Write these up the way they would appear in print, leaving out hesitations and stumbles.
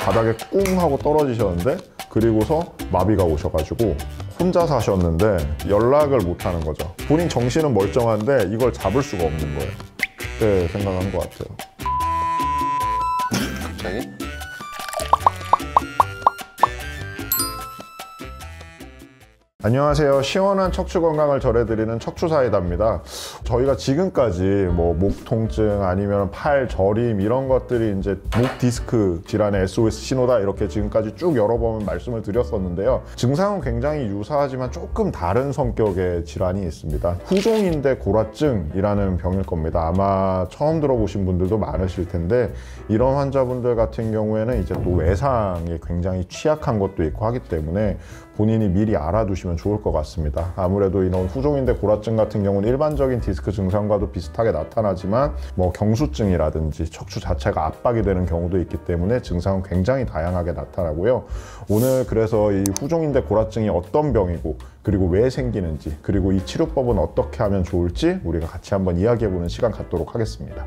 바닥에 꿍 하고 떨어지셨는데 그리고서 마비가 오셔가지고 혼자 사셨는데 연락을 못 하는 거죠. 본인 정신은 멀쩡한데 이걸 잡을 수가 없는 거예요. 그때 생각한 것 같아요. 갑자기? 안녕하세요. 시원한 척추 건강을 전해드리는 척추사이다입니다. 저희가 지금까지 뭐 목 통증 아니면 팔 저림 이런 것들이 이제 목 디스크 질환의 SOS 신호다 이렇게 지금까지 쭉 여러 번 말씀을 드렸었는데요. 증상은 굉장히 유사하지만 조금 다른 성격의 질환이 있습니다. 후종인대 골화증이라는 병일 겁니다. 아마 처음 들어보신 분들도 많으실 텐데 이런 환자분들 같은 경우에는 이제 또 외상에 굉장히 취약한 것도 있고 하기 때문에 본인이 미리 알아두시면 좋을 것 같습니다. 아무래도 이런 후종인대 골화증 같은 경우는 일반적인 디스크 증상과도 비슷하게 나타나지만 뭐 경수증이라든지 척추 자체가 압박이 되는 경우도 있기 때문에 증상은 굉장히 다양하게 나타나고요. 오늘 그래서 이 후종인대 골화증이 어떤 병이고 그리고 왜 생기는지 그리고 이 치료법은 어떻게 하면 좋을지 우리가 같이 한번 이야기해보는 시간 갖도록 하겠습니다.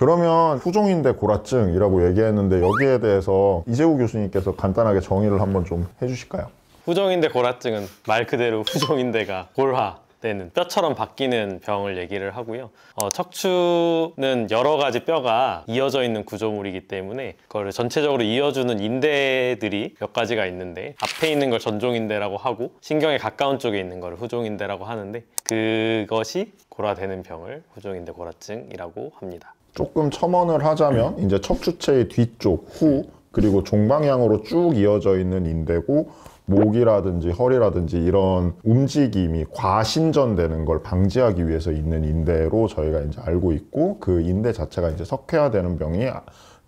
그러면 후종인대 골화증이라고 얘기했는데 여기에 대해서 이재우 교수님께서 간단하게 정의를 한번 좀 해주실까요? 후종인대 골화증은 말 그대로 후종인대가 골화되는 뼈처럼 바뀌는 병을 얘기를 하고요. 척추는 여러 가지 뼈가 이어져 있는 구조물이기 때문에 그걸 전체적으로 이어주는 인대들이 몇 가지가 있는데 앞에 있는 걸 전종인대라고 하고 신경에 가까운 쪽에 있는 걸 후종인대라고 하는데 그것이 골화되는 병을 후종인대 골화증이라고 합니다. 조금 첨언을 하자면 이제 척추체의 뒤쪽, 후 그리고 종방향으로 쭉 이어져 있는 인대고 목이라든지 허리라든지 이런 움직임이 과신전되는 걸 방지하기 위해서 있는 인대로 저희가 이제 알고 있고 그 인대 자체가 이제 석회화되는 병이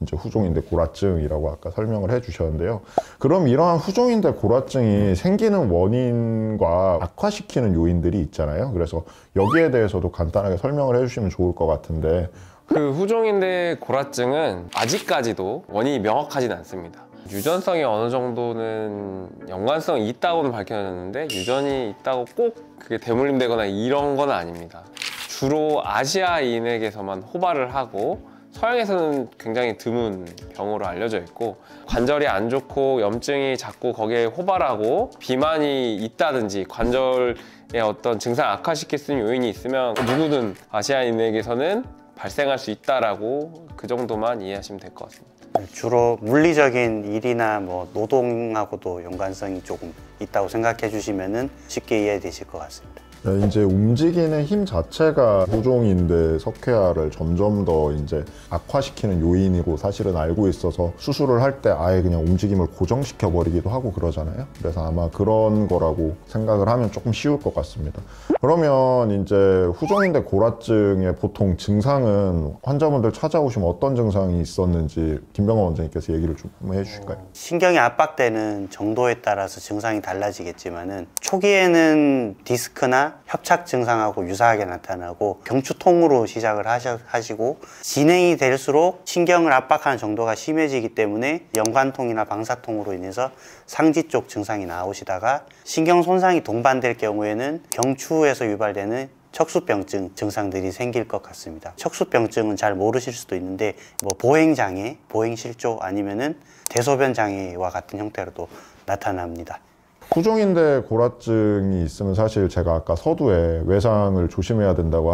이제 후종인대 골화증이라고 아까 설명을 해주셨는데요. 그럼 이러한 후종인대 골화증이 생기는 원인과 악화시키는 요인들이 있잖아요. 그래서 여기에 대해서도 간단하게 설명을 해주시면 좋을 것 같은데. 그 후종인대 골화증은 아직까지도 원인이 명확하지는 않습니다. 유전성이 어느 정도는 연관성이 있다고는 밝혀졌는데 유전이 있다고 꼭 그게 대물림되거나 이런 건 아닙니다. 주로 아시아인에게서만 호발을 하고 서양에서는 굉장히 드문 병으로 알려져 있고 관절이 안 좋고 염증이 자꾸 거기에 호발하고 비만이 있다든지 관절의 어떤 증상 악화시킬 수 있는 요인이 있으면 누구든 아시아인에게서는 발생할 수 있다라고 그 정도만 이해하시면 될 것 같습니다. 주로 물리적인 일이나 뭐 노동하고도 연관성이 조금 있다고 생각해 주시면 쉽게 이해되실 것 같습니다. 네, 이제 움직이는 힘 자체가 후종인대 석회화를 점점 더 이제 악화시키는 요인이고 사실은 알고 있어서 수술을 할 때 아예 그냥 움직임을 고정시켜 버리기도 하고 그러잖아요. 그래서 아마 그런 거라고 생각을 하면 조금 쉬울 것 같습니다. 그러면 이제 후종인대 골화증의 보통 증상은 환자분들 찾아오시면 어떤 증상이 있었는지 김병원 원장님께서 얘기를 좀 해주실까요? 신경이 압박되는 정도에 따라서 증상이 달라지겠지만은 초기에는 디스크나 협착 증상하고 유사하게 나타나고 경추통으로 시작을 하시고 진행이 될수록 신경을 압박하는 정도가 심해지기 때문에 연관통이나 방사통으로 인해서 상지 쪽 증상이 나오시다가 신경 손상이 동반될 경우에는 경추에서 유발되는 척수병증 증상들이 생길 것 같습니다. 척수병증은 잘 모르실 수도 있는데 뭐 보행장애, 보행실조 아니면은 대소변장애와 같은 형태로도 나타납니다. 후종인대 골화증이 있으면 사실 제가 아까 서두에 외상을 조심해야 된다고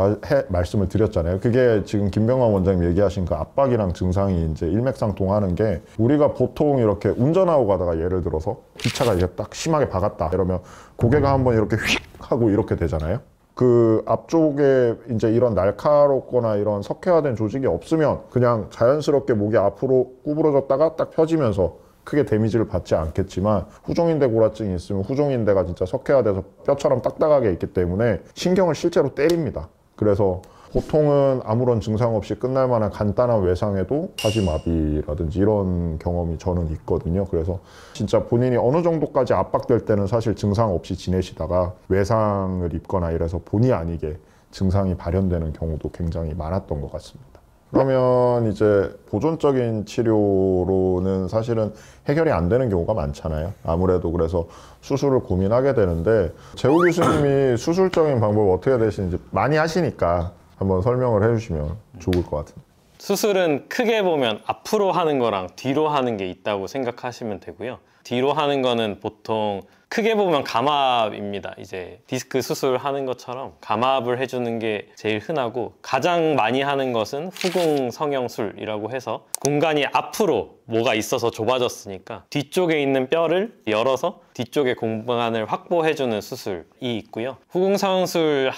말씀을 드렸잖아요. 그게 지금 김병환 원장님 얘기하신 그 압박이랑 증상이 이제 일맥상통하는 게 우리가 보통 이렇게 운전하고 가다가 예를 들어서 기차가 이게 딱 심하게 박았다 이러면 고개가 한번 이렇게 휙 하고 이렇게 되잖아요. 그 앞쪽에 이제 이런 날카롭거나 이런 석회화된 조직이 없으면 그냥 자연스럽게 목이 앞으로 구부러졌다가 딱 펴지면서 크게 데미지를 받지 않겠지만 후종인대 골화증이 있으면 후종인대가 진짜 석회화돼서 뼈처럼 딱딱하게 있기 때문에 신경을 실제로 때립니다. 그래서 보통은 아무런 증상 없이 끝날 만한 간단한 외상에도 사지마비라든지 이런 경험이 저는 있거든요. 그래서 진짜 본인이 어느 정도까지 압박될 때는 사실 증상 없이 지내시다가 외상을 입거나 이래서 본의 아니게 증상이 발현되는 경우도 굉장히 많았던 것 같습니다. 그러면 이제 보존적인 치료로는 사실은 해결이 안 되는 경우가 많잖아요. 아무래도 그래서 수술을 고민하게 되는데 재우 교수님이 수술적인 방법 어떻게 되시는지 많이 하시니까 한번 설명을 해주시면 좋을 것 같은데. 수술은 크게 보면 앞으로 하는 거랑 뒤로 하는 게 있다고 생각하시면 되고요. 뒤로 하는 거는 보통 크게 보면 감압입니다. 이제 디스크 수술하는 것처럼 감압을 해주는 게 제일 흔하고, 가장 많이 하는 것은 후궁 성형술이라고 해서 공간이 앞으로 뭐가 있어서 좁아졌으니까 뒤쪽에 있는 뼈를 열어서 뒤쪽에 공간을 확보해주는 수술이 있고요. 후궁 성형술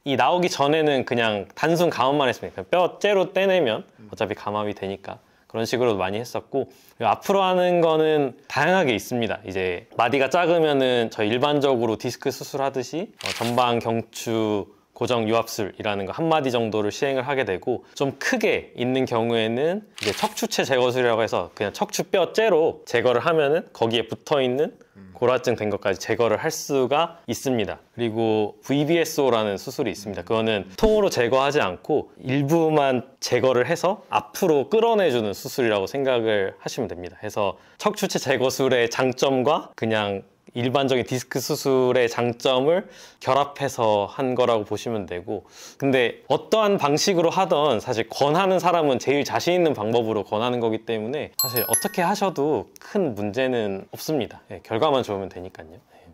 이 나오기 전에는 그냥 단순 감압만 했습니다. 뼈 째로 떼내면 어차피 감압이 되니까 그런 식으로 많이 했었고, 앞으로 하는 거는 다양하게 있습니다. 이제 마디가 작으면은 저희 일반적으로 디스크 수술하듯이 전방 경추 고정 유압술이라는 거 한 마디 정도를 시행을 하게 되고, 좀 크게 있는 경우에는 이제 척추체 제거술이라고 해서 그냥 척추뼈 째로 제거를 하면은 거기에 붙어 있는 고라증 된 것까지 제거를 할 수가 있습니다. 그리고 VBSO라는 수술이 있습니다. 그거는 통으로 제거하지 않고 일부만 제거를 해서 앞으로 끌어내주는 수술이라고 생각을 하시면 됩니다. 그래서 척추체 제거술의 장점과 그냥 일반적인 디스크 수술의 장점을 결합해서 한 거라고 보시면 되고, 근데 어떠한 방식으로 하던 사실 권하는 사람은 제일 자신 있는 방법으로 권하는 거기 때문에 사실 어떻게 하셔도 큰 문제는 없습니다. 결과만 좋으면 되니까요.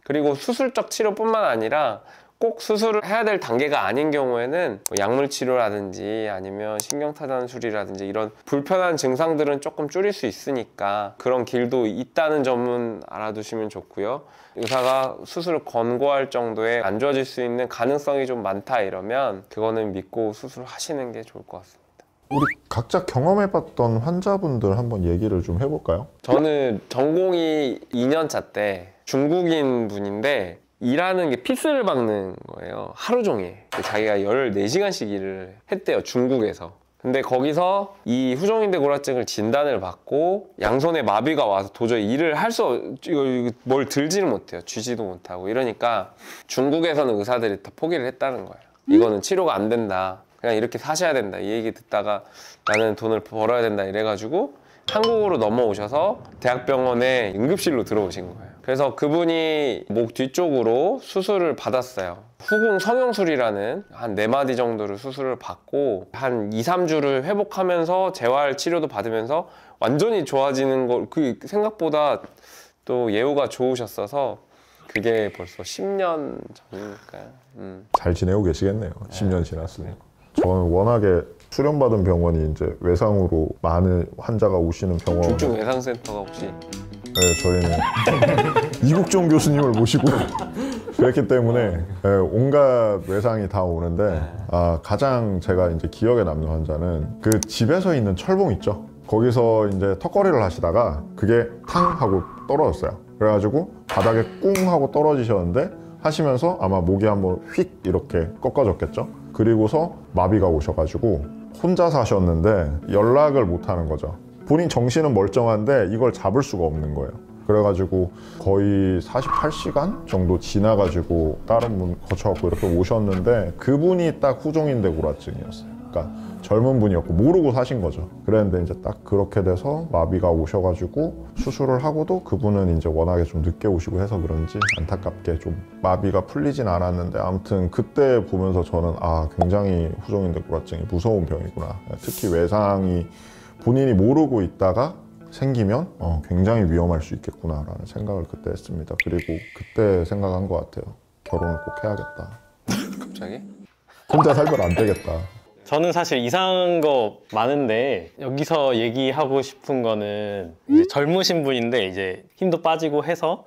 그리고 수술적 치료뿐만 아니라 꼭 수술을 해야 될 단계가 아닌 경우에는 뭐 약물 치료라든지 아니면 신경타단술이라든지 이런 불편한 증상들은 조금 줄일 수 있으니까 그런 길도 있다는 점은 알아두시면 좋고요. 의사가 수술을 권고할 정도의 안 좋아질 수 있는 가능성이 좀 많다 이러면 그거는 믿고 수술하시는 게 좋을 것 같습니다. 우리 각자 경험해봤던 환자분들 한번 얘기를 좀 해볼까요? 저는 전공이 2년차 때 중국인 분인데 일하는 게 피스를 박는 거예요. 하루 종일. 자기가 14시간씩 일을 했대요, 중국에서. 근데 거기서 이 후종인대 고라증을 진단을 받고 양손에 마비가 와서 도저히 일을 이거 뭘 들지를 못해요. 쥐지도 못하고. 이러니까 중국에서는 의사들이 다 포기를 했다는 거예요. 이거는 치료가 안 된다. 그냥 이렇게 사셔야 된다. 이 얘기 듣다가 나는 돈을 벌어야 된다 이래가지고 한국으로 넘어오셔서 대학병원에 응급실로 들어오신 거예요. 그래서 그분이 목 뒤쪽으로 수술을 받았어요. 후궁 성형술이라는 한 4마디 정도를 수술을 받고 한 2, 3주를 회복하면서 재활 치료도 받으면서 완전히 좋아지는 걸 그 생각보다 또 예후가 좋으셨어서 그게 벌써 10년 전이니까요. 잘 지내고 계시겠네요. 10년 지났으니까. 저는 워낙에 수련받은 병원이 이제 외상으로 많은 환자가 오시는 병원. 중증 외상센터가 혹시? 네, 저희는 이국종 교수님을 모시고 그랬기 때문에 네, 온갖 외상이 다 오는데 가장 제가 이제 기억에 남는 환자는 그 집에서 있는 철봉 있죠. 거기서 이제 턱걸이를 하시다가 그게 탕 하고 떨어졌어요. 그래가지고 바닥에 꿍 하고 떨어지셨는데 하시면서 아마 목이 한번 휙 이렇게 꺾어졌겠죠. 그리고서 마비가 오셔가지고 혼자 사셨는데 연락을 못 하는 거죠. 본인 정신은 멀쩡한데 이걸 잡을 수가 없는 거예요. 그래가지고 거의 48시간 정도 지나가지고 다른 분 거쳐갖고 이렇게 오셨는데 그분이 딱 후종인대 고라증이었어요. 그러니까 젊은 분이었고 모르고 사신 거죠. 그랬는데 이제 딱 그렇게 돼서 마비가 오셔가지고 수술을 하고도 그분은 이제 워낙에 좀 늦게 오시고 해서 그런지 안타깝게 좀 마비가 풀리진 않았는데, 아무튼 그때 보면서 저는 굉장히 후종인대 고라증이 무서운 병이구나. 특히 외상이 본인이 모르고 있다가 생기면 굉장히 위험할 수 있겠구나라는 생각을 그때 했습니다. 그리고 그때 생각한 것 같아요. 결혼을 꼭 해야겠다. 갑자기? 혼자 살면 안 되겠다. 저는 사실 이상한 거 많은데 여기서 얘기하고 싶은 거는 이제 젊으신 분인데 이제 힘도 빠지고 해서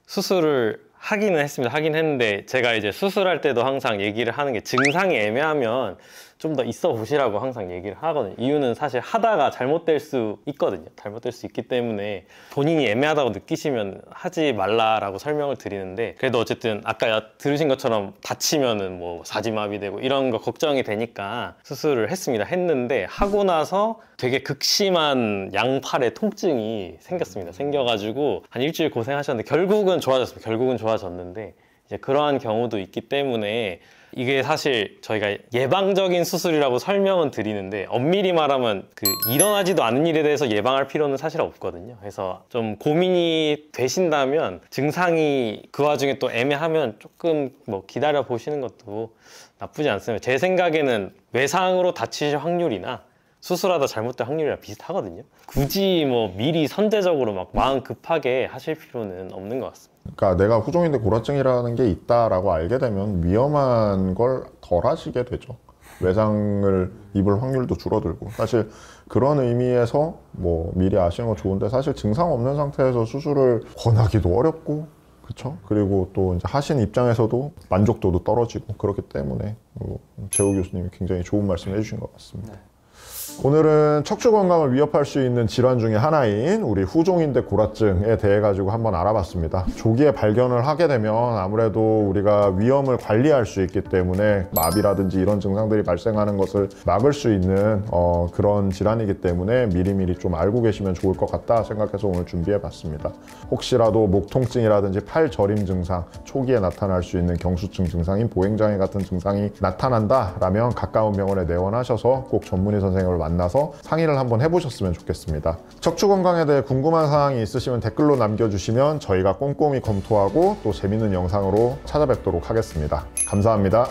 수술을 하기는 했습니다. 하긴 했는데 제가 이제 수술할 때도 항상 얘기를 하는 게 증상이 애매하면 좀 더 있어 보시라고 항상 얘기를 하거든요. 이유는 사실 하다가 잘못될 수 있거든요. 잘못될 수 있기 때문에 본인이 애매하다고 느끼시면 하지 말라라고 설명을 드리는데, 그래도 어쨌든 아까 들으신 것처럼 다치면은 뭐 사지마비 되고 이런 거 걱정이 되니까 수술을 했는데 하고 나서 되게 극심한 양팔에 통증이 생겼습니다. 생겨가지고 한 일주일 고생하셨는데 결국은 좋아졌습니다. 결국은 좋아졌는데 이제 그러한 경우도 있기 때문에 이게 사실 저희가 예방적인 수술이라고 설명은 드리는데 엄밀히 말하면 그 일어나지도 않은 일에 대해서 예방할 필요는 사실 없거든요. 그래서 좀 고민이 되신다면, 증상이 그 와중에 또 애매하면 조금 뭐 기다려 보시는 것도 나쁘지 않습니다. 제 생각에는 외상으로 다치실 확률이나 수술하다 잘못될 확률이랑 비슷하거든요. 굳이 뭐 미리 선제적으로 막 마음 급하게 하실 필요는 없는 것 같습니다. 그러니까 내가 후종인대 고라증이라는 게 있다라고 알게 되면 위험한 걸 덜 하시게 되죠. 외상을 입을 확률도 줄어들고, 사실 그런 의미에서 뭐 미리 아시는 건 좋은데, 사실 증상 없는 상태에서 수술을 권하기도 어렵고, 그렇죠? 그리고 또 이제 하신 입장에서도 만족도도 떨어지고 그렇기 때문에 재호 교수님이 굉장히 좋은 말씀 해주신 것 같습니다. 오늘은 척추 건강을 위협할 수 있는 질환 중에 하나인 우리 후종인대 고라증에 대해 가지고 한번 알아봤습니다. 조기에 발견을 하게 되면 아무래도 우리가 위험을 관리할 수 있기 때문에 마비라든지 이런 증상들이 발생하는 것을 막을 수 있는 그런 질환이기 때문에 미리미리 좀 알고 계시면 좋을 것 같다 생각해서 오늘 준비해 봤습니다. 혹시라도 목 통증이라든지 팔 저림 증상, 초기에 나타날 수 있는 경수증 증상인 보행장애 같은 증상이 나타난다라면 가까운 병원에 내원하셔서 꼭 전문의 선생님을 만나서 상의를 한번 해보셨으면 좋겠습니다. 척추 건강에 대해 궁금한 사항이 있으시면 댓글로 남겨주시면 저희가 꼼꼼히 검토하고 또 재밌는 영상으로 찾아뵙도록 하겠습니다. 감사합니다.